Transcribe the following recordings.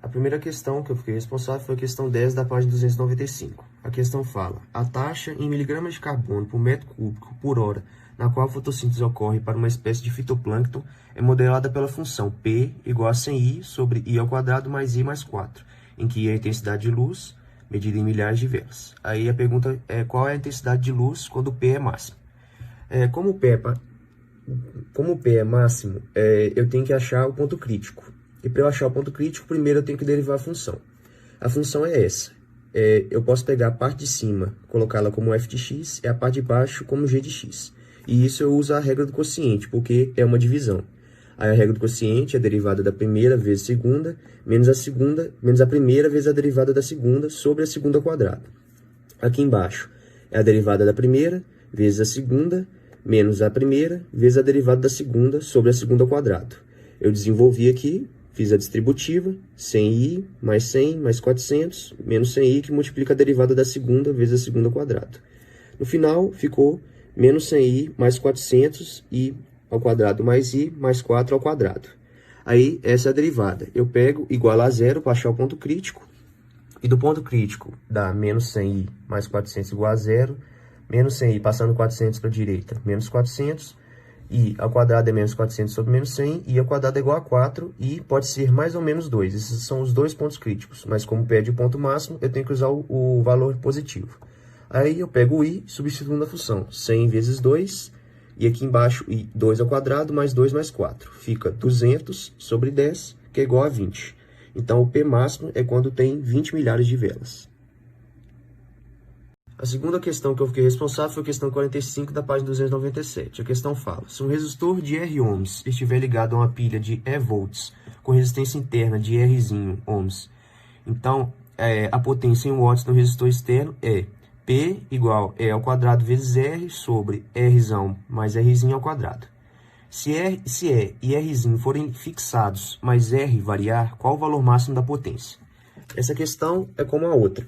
A primeira questão que eu fiquei responsável foi a questão 10 da página 295. A questão fala: a taxa em miligramas de carbono por metro cúbico por hora na qual a fotossíntese ocorre para uma espécie de fitoplâncton é modelada pela função P igual a 100i sobre i ao quadrado mais i mais 4, em que i é a intensidade de luz, medida em milhares de velas. Aí a pergunta é qual é a intensidade de luz quando P é máximo. Como o P é máximo, eu tenho que achar o ponto crítico. E para eu achar o ponto crítico, primeiro eu tenho que derivar a função. A função é essa. Eu posso pegar a parte de cima, colocá-la como f de x, e a parte de baixo como g de x. E isso eu uso a regra do quociente, porque é uma divisão. Aí a regra do quociente é a derivada da primeira vezes a segunda, menos a primeira vezes a derivada da segunda, sobre a segunda ao quadrado. Aqui embaixo é a derivada da primeira vezes a segunda, menos a primeira vezes a derivada da segunda, sobre a segunda ao quadrado. Eu desenvolvi aqui, fiz a distributiva, 100i mais 100 mais 400, menos 100i, que multiplica a derivada da segunda vezes a segunda ao quadrado. No final, ficou menos 100i mais 400i ao quadrado mais i mais 4 ao quadrado. Aí, essa é a derivada. Eu pego igual a zero para achar o ponto crítico. E do ponto crítico dá menos 100i mais 400 igual a zero. Menos 100i passando 400 para a direita, menos 400. I ao quadrado é menos 400 sobre menos 100. I ao quadrado é igual a 4. E pode ser mais ou menos 2. Esses são os dois pontos críticos. Mas como pede o ponto máximo, eu tenho que usar o valor positivo. Aí eu pego o i, substituo na função 100 vezes 2, e aqui embaixo i, 2 ao quadrado, mais 2 mais 4. Fica 200 sobre 10, que é igual a 20. Então, o P máximo é quando tem 20 milhares de velas. A segunda questão que eu fiquei responsável foi a questão 45 da página 297. A questão fala: se um resistor de R ohms estiver ligado a uma pilha de E volts com resistência interna de R ohms, então a potência em watts no resistor externo é P igual E ao quadrado vezes R sobre R mais R ao quadrado. Se E e R forem fixados, mas R variar, qual o valor máximo da potência? Essa questão é como a outra.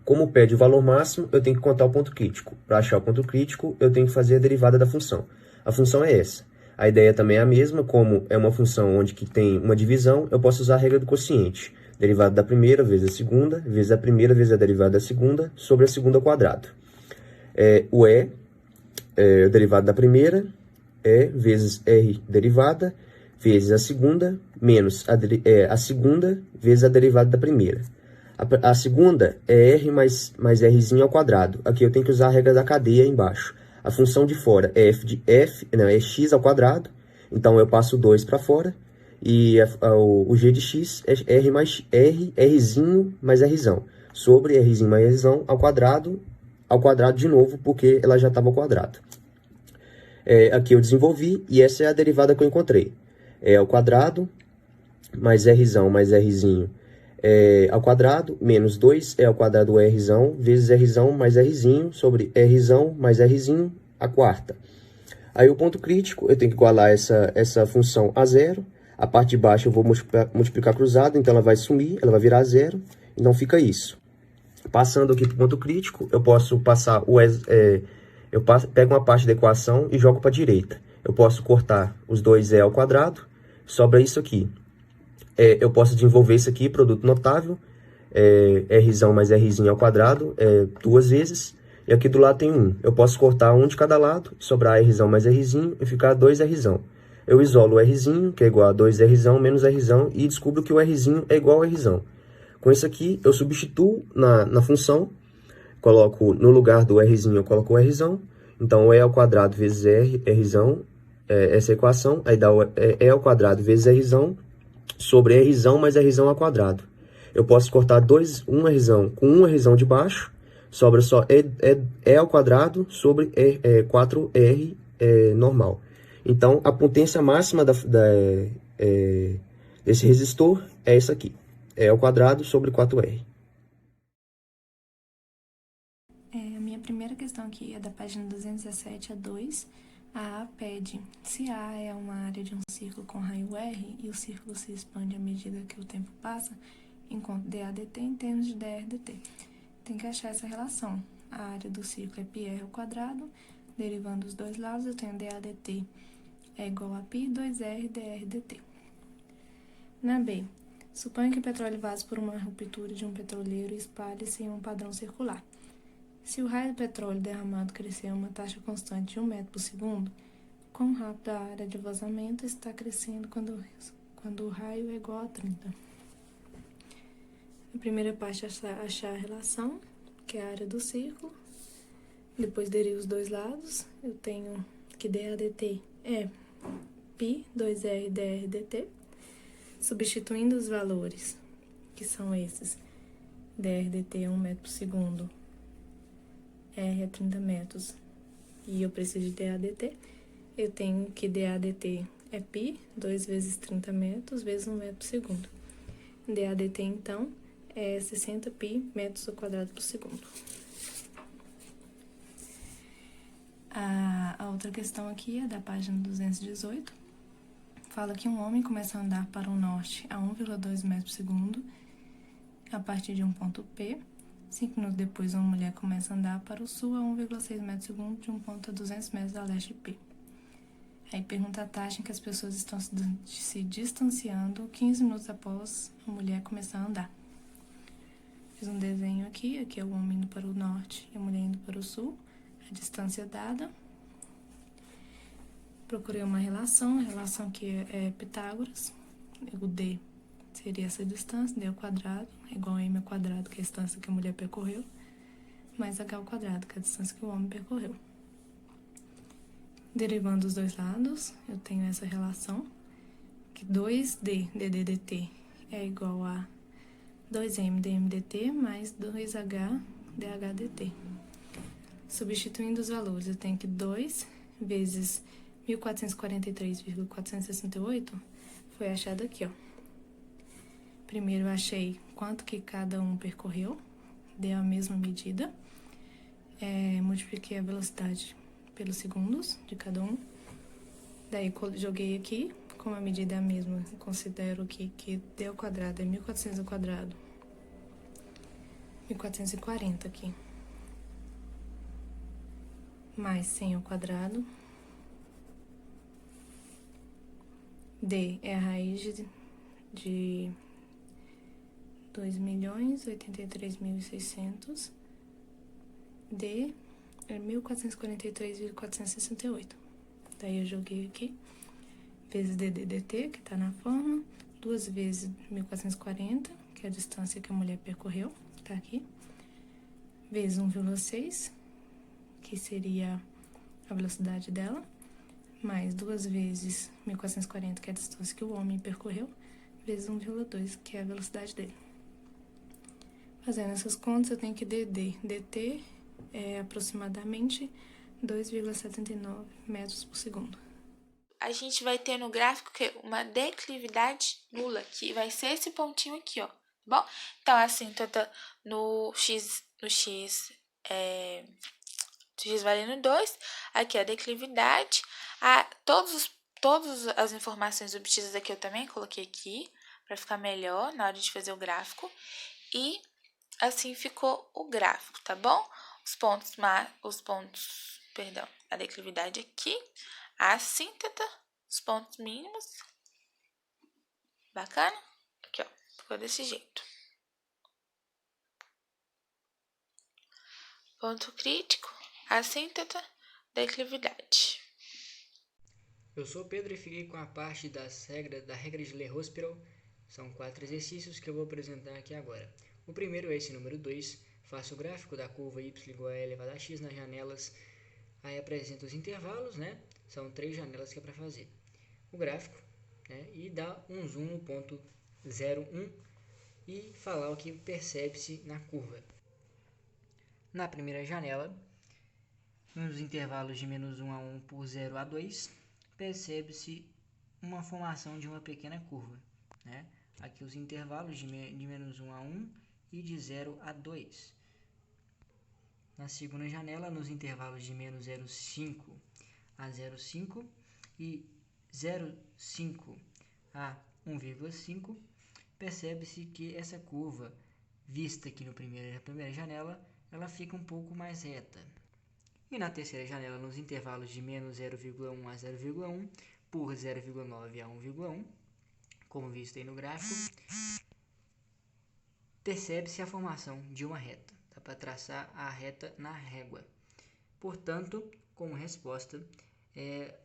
Como pede o valor máximo, eu tenho que contar o ponto crítico. Para achar o ponto crítico, eu tenho que fazer a derivada da função. A função é essa. A ideia também é a mesma, como é uma função onde que tem uma divisão, eu posso usar a regra do quociente. Derivada da primeira vezes a segunda, vezes a primeira vezes a derivada da segunda, sobre a segunda ao quadrado. O E é o derivado da primeira, E vezes R derivada, vezes a segunda, menos a segunda vezes a derivada da primeira. A segunda é R mais R ao quadrado. Aqui eu tenho que usar a regra da cadeia embaixo. A função de fora é é x ao quadrado, então eu passo 2 para fora. E o g de x é r mais rzinho mais rzão, sobre rzinho mais rzão ao quadrado de novo, porque ela já estava ao quadrado. Aqui eu desenvolvi, e essa é a derivada que eu encontrei. É ao quadrado, mais rzão mais rzinho ao quadrado, menos 2 ao quadrado rzão, vezes rzão mais rzinho, sobre rzão mais rzinho, a quarta. Aí o ponto crítico, eu tenho que igualar essa função a zero. A parte de baixo eu vou multiplicar cruzado, então ela vai sumir, ela vai virar zero. Então fica isso. Passando aqui para o ponto crítico, eu posso passar pego uma parte da equação e jogo para a direita. Eu posso cortar os dois e ao quadrado, sobra isso aqui. Eu posso desenvolver isso aqui, produto notável, rzão mais rzinho ao quadrado, duas vezes. E aqui do lado tem 1. Eu posso cortar um de cada lado, sobrar rzão mais rzinho e ficar 2rzão. Eu isolo o rzinho, que é igual a 2rzão menos rzão, e descubro que o rzinho é igual a rzão. Com isso aqui, eu substituo na função, coloco no lugar do rzinho, eu coloco o rzão. Então, E ao quadrado vezes rzão, essa equação, aí dá E ao quadrado vezes rzão, sobre rzão mais rzão ao quadrado. Eu posso cortar um rzão com um rzão de baixo, sobra só E ao quadrado sobre 4R normal. Então, a potência máxima desse resistor é essa aqui. E ao quadrado sobre 4R. A minha primeira questão aqui é da página 217 a 2. A pede se A é uma área de um círculo com raio R e o círculo se expande à medida que o tempo passa, encontre dA dt em termos de dr dt. Tem que achar essa relação. A área do círculo é πr ao quadrado, derivando os dois lados, eu tenho dA dt é igual a π 2r dr dt. Na B, Suponha que o petróleo vaze por uma ruptura de um petroleiro e espalhe-se em um padrão circular. Se o raio do petróleo derramado crescer a uma taxa constante de 1 metro por segundo, quão rápido a área de vazamento está crescendo quando o raio é igual a 30? A primeira parte é achar a relação, que é a área do círculo. Depois derivo os dois lados. Eu tenho que dAdt é π 2r dr dt. Substituindo os valores, que são esses. dr dt é 1 metro por segundo. R é 30 metros. E eu preciso de dAdt. Eu tenho que dAdt é π, 2 vezes 30 metros, vezes 1 metro por segundo. dAdt, então, é 60 π metros ao quadrado por segundo. A outra questão aqui é da página 218. Fala que um homem começa a andar para o norte a 1,2 metros por segundo a partir de um ponto P. 5 minutos depois, uma mulher começa a andar para o sul a 1,6 metros por segundo de um ponto a 200 metros a leste de P. Aí pergunta a taxa em que as pessoas estão se distanciando 15 minutos após a mulher começar a andar. Fiz um desenho aqui é o homem indo para o norte e a mulher indo para o sul, a distância dada. Procurei uma relação, a relação que é Pitágoras. O D seria essa distância, D ao quadrado, igual a M ao quadrado, que é a distância que a mulher percorreu, mais H ao quadrado, que é a distância que o homem percorreu. Derivando os dois lados, eu tenho essa relação, que 2D dt é igual a 2M dm dt mais 2H dH dt. Substituindo os valores, eu tenho que 2 vezes 1443,468 foi achado aqui, ó. Primeiro eu achei quanto que cada um percorreu, deu a mesma medida, multipliquei a velocidade pelos segundos de cada um, daí joguei aqui, como a medida é a mesma, eu considero que d ao quadrado é 1400 ao quadrado, 1440 aqui, mais 100 ao quadrado, D é a raiz de 2.083.600. D é 1.443,468. Daí eu joguei aqui, vezes dt, que tá na forma, 2 vezes 1.440, que é a distância que a mulher percorreu, tá aqui, vezes 1,6, que seria a velocidade dela, mais 2 vezes 1.440, que é a distância que o homem percorreu, vezes 1,2, que é a velocidade dele. Fazendo essas contas, eu tenho que dt é aproximadamente 2,79 metros por segundo. A gente vai ter no gráfico uma declividade nula, que vai ser esse pontinho aqui, ó. Bom, então a assíntota no x valendo 2, aqui a declividade, todas as informações obtidas aqui eu também coloquei aqui, para ficar melhor na hora de fazer o gráfico, e assim ficou o gráfico, tá bom? A declividade aqui, a assíntota, os pontos mínimos, bacana? Aqui, ó, ficou desse jeito. Ponto crítico, assíntota, declividade. Eu sou o Pedro e fiquei com a parte da regra de Le-Hospital. São 4 exercícios que eu vou apresentar aqui agora. O primeiro é esse número 2. Faça o gráfico da curva y igual a e elevado a x nas janelas. Aí apresenta os intervalos, né? São 3 janelas que é para fazer. O gráfico, né? E dá um zoom no ponto 0,1 e falar o que percebe-se na curva. Na primeira janela, nos intervalos de menos 1 a 1 por 0 a 2, percebe-se uma formação de uma pequena curva, né? Aqui os intervalos de menos 1 a 1 e de 0 a 2. Na segunda janela, nos intervalos de menos 0,5 a 0,5 e 0,5 a 1,5, percebe-se que essa curva, vista aqui na primeira janela, ela fica um pouco mais reta. E na terceira janela, nos intervalos de menos 0,1 a 0,1 por 0,9 a 1,1, como visto aí no gráfico, percebe-se a formação de uma reta. Dá para traçar a reta na régua. Portanto, como resposta,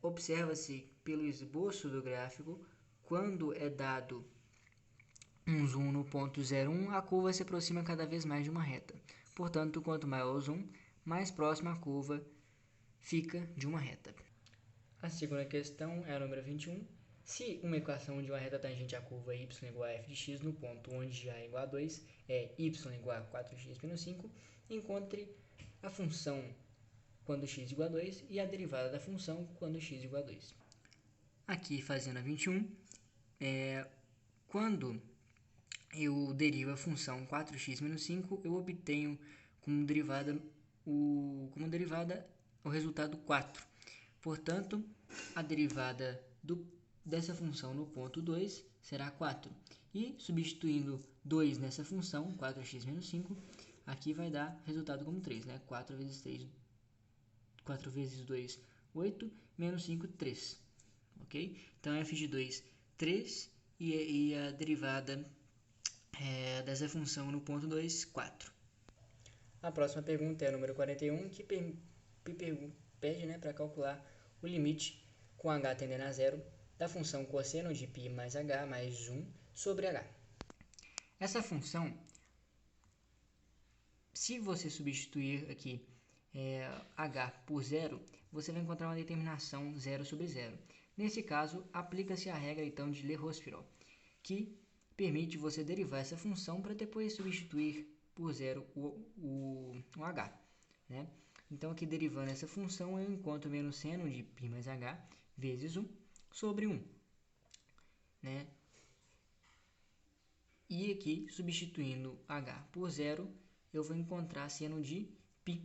observa-se pelo esboço do gráfico, quando é dado um zoom no ponto 01, a curva se aproxima cada vez mais de uma reta. Portanto, quanto maior o zoom, mais próxima a curva fica de uma reta. A segunda questão é a número 21. Se uma equação de uma reta tangente à curva y igual a f de x no ponto onde a igual a 2 é y igual a 4x menos 5, encontre a função quando x igual a 2 e a derivada da função quando x igual a 2. Aqui, fazendo a 21, quando eu derivo a função 4x menos 5, eu obtenho como derivada o resultado 4. Portanto, a derivada dessa função no ponto 2 será 4. E substituindo 2 nessa função, 4x menos 5, aqui vai dar resultado como 3, né? 4 vezes 2, 8, menos 5, 3. Ok? Então, f de 2, 3, e a derivada dessa função no ponto 2, 4. A próxima pergunta é a número 41, que pede, né, para calcular o limite com h tendendo a zero da função cosseno de π mais h mais 1 sobre h. Essa função, se você substituir aqui h por zero, você vai encontrar uma determinação 0 sobre 0. Nesse caso, aplica-se a regra então de Le-Hospital, que permite você derivar essa função para depois substituir por zero o h. Né? Então, aqui derivando essa função, eu encontro menos seno de π mais h vezes 1 sobre 1. Né? E aqui, substituindo h por zero, eu vou encontrar seno de π.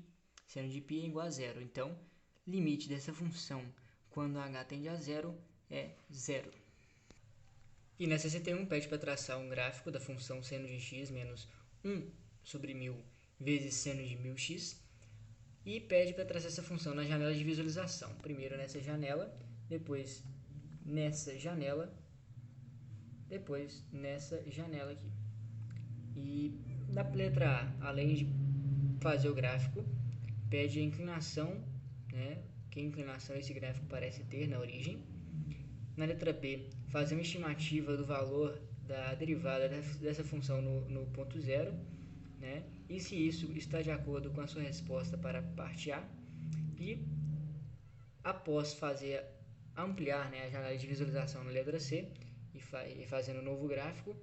Seno de π é igual a zero. Então, limite dessa função quando h tende a zero é zero. E na 61 pede para traçar um gráfico da função seno de x menos 1 sobre 1000 vezes seno de 1000x e pede para traçar essa função na janela de visualização. Primeiro nessa janela, depois nessa janela, depois nessa janela aqui. E na letra A, além de fazer o gráfico, pede a inclinação, né? Que inclinação esse gráfico parece ter na origem. Na letra B, fazer uma estimativa do valor da derivada dessa função no ponto zero, né? E se isso está de acordo com a sua resposta para a parte A. E após ampliar, né, a janela de visualização na letra C e fazendo um novo gráfico,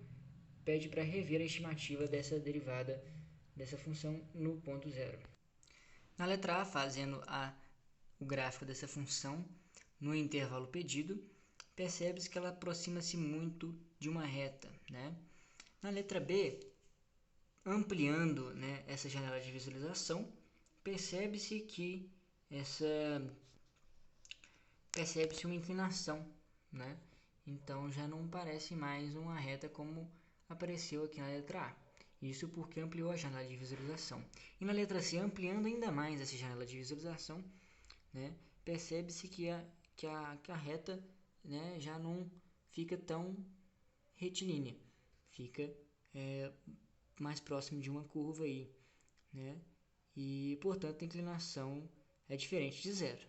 pede para rever a estimativa dessa derivada dessa função no ponto zero. Na letra A, fazendo o gráfico dessa função no intervalo pedido, percebe-se que ela aproxima-se muito de uma reta. Né? Na letra B, ampliando, né, essa janela de visualização, percebe-se que percebe-se uma inclinação. Né? Então já não parece mais uma reta como apareceu aqui na letra A. Isso porque ampliou a janela de visualização. E na letra C, ampliando ainda mais essa janela de visualização, né, percebe-se que a reta, né, já não fica tão retilínea, fica mais próximo de uma curva aí, né, e portanto a inclinação é diferente de zero.